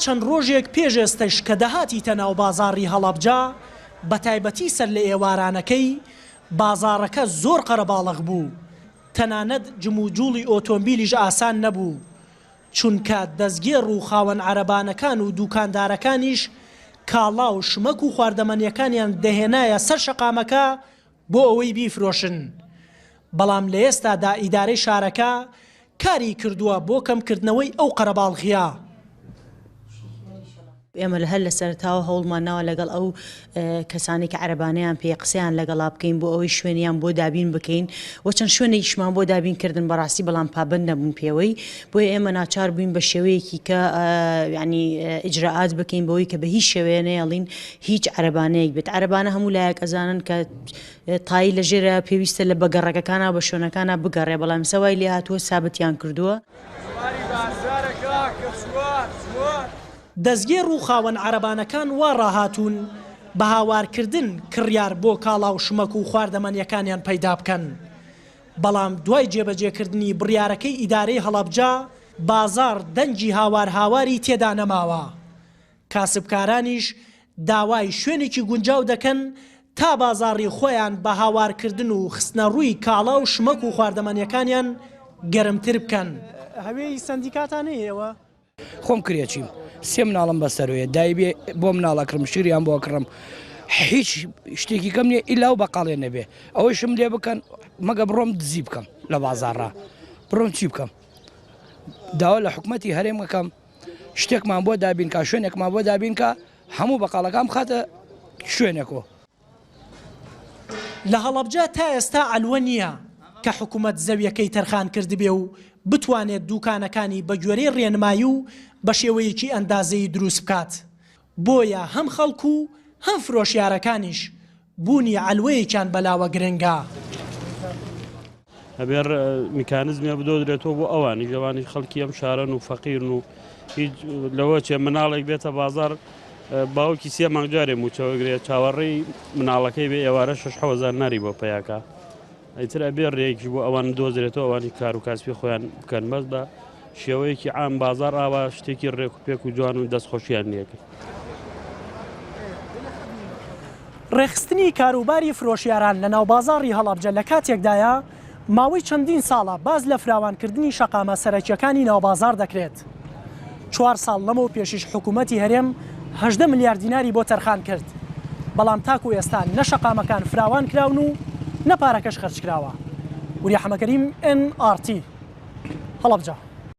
چەند ڕۆژێک پێش ئێستش کە دەهاتیتە ناو بازاڕی هەڵەبجە بە تایبەتی سەر لە ئێوارانەکەی بازاڕەکە زۆر قەرەباڵغ بوو، تەنانەت جموجوڵی ئۆتۆمبیلیش ئاسان نەبوو، چونکە دەستگێڕ و خاوەن عەرەبانەکان و دوکاندارەکانیش کاڵا و شمەک و خواردەمەنیەکانیان دەهێنایە سەر شەقامەکە بۆ ئەوەی بیفرۆشن. بەڵام لە ئێستادا ئیدارەی شارەکە کاری کردووە بۆ کەمکردنەوەی ئەو قەرەباڵغیە. ئێمە لە هەر لە سەرتاوە هەوڵمان ناوە لەگەڵ ئەو کەسانی کە عەرەبانەیان پێ قسەیان لەگەڵا بکەین بۆ ئەوەی شوێنیان بۆ دابین بکەین و چەند شوێنێکیشمان بۆ دابینکردن بەڕاستی بەڵام پابند نەبوون پێوەی، بۆیە ئێمە ناچار بووین بە شێوەیەکی کە ینی ئیجراعات بکەین بەوەی کە بە هیچ شێوەیە نەیەڵین هیچ عەرەبانەیەک بێت. عەرەبانە هەموو لایەک ئەزانن کە تایی لەژێرە پێویستە لە بەگەڕەکەکانە بە شوێنەکانە بگەڕێ، بەڵام سەوای لێ هاتووە سابتیان کردووە. دەستگێڕ و خاوەن عەرەبانەکان وا ڕاهاتوون بە هاوارکردن کڕیار بۆ کاڵا و شمەک و خواردەمەنیەکانیان پەیدا بکەن. بەڵام دوای جێبەجێکردنی بڕیارەکەی ئیدارەی هەڵەبجە بازاڕ دەنجی هاواری تێدا نەماوە. کاسبکارانیش داوای شوێنێکی گونجاو دەکەن تا بازاڕی خۆیان بە هاوارکردن و خستنە ڕووی کاڵا و شمەک و خواردەمەنیەکانیان گەرمتر بکەن. هەوێی سندیکاتانەیە ئێوە؟ خۆم کرێچیم سێ مناڵم بەسەروێ دایبێ بۆ مناڵەکڕم شیریان بۆ کڕم هیچ شتێکی کەم نیە ئیلا و بەقاڵێ نەبێ ئەوەی شم لێ بکەن مەگە بڕۆم دزی بکەم لە بازاڕا بڕۆم چی بکەم داوا لە حکومەتی هەرێمەکەم شتێکمان بۆ دابینکە شوێنێکمان بۆ دابینکە هەموو بەقاڵەکەم خاتە شوێنێکەوە. لە هەڵەبجە تا ئێستا ئەلوە نییە کە حکومەت زەویەکەی تەرخان کردبێ و بتوانێت دوکانەکانی بە گوێرەی ڕێنمایی و بە شێوەیەکی ئەندازەی دروست بکات. بۆیە هەم خەڵکو و هەم فرۆشیارەکانیش بوونی ئەلوەیەکیان بەلاوە گرنگە. هەبێر میکانزمە بدۆدرێتەوە بۆ ئەوانی جوانی خەڵکی ئەم شارن و فەقیرن و هیچ لەوە چێ مناڵێک بێتە بازار باوکی سێ مانگجارێ موچەوەگرێت چاوەڕێی مناڵەکەی بێ ئێوارە 6,000 ناری بۆ پەیاکە. ئەیتر ئەبێ ڕێیەکی بۆ ئەوان دۆزرێتەوە ئەوانی کار و کاسبی خۆیان بکەن بەس بە شێوەیەکی عام بازار ئاوا شتێکی ڕێک و پێک و جوان و دەستخۆشییان نیەکە. ڕێخستنی کاروباری فرۆشیاران لە ناو بازاڕی هەڵەبجە لە کاتێکدایە ماوەی چەندین ساڵە باز لە فراوانکردنی شەقامە سەرەکیەکانی ناوبازار دەکرێت. 4 ساڵ لەمەوە پێشیش حکوومەتی هەرێم 18 ملیار دیناری بۆ تەرخان کرد، بەڵام تاکو ئێستا نە شەقامەکان فراوان کراون و نەپارەکەش خەرج کراوە. وریە حەمەکەریم NRT هەڵەبجە.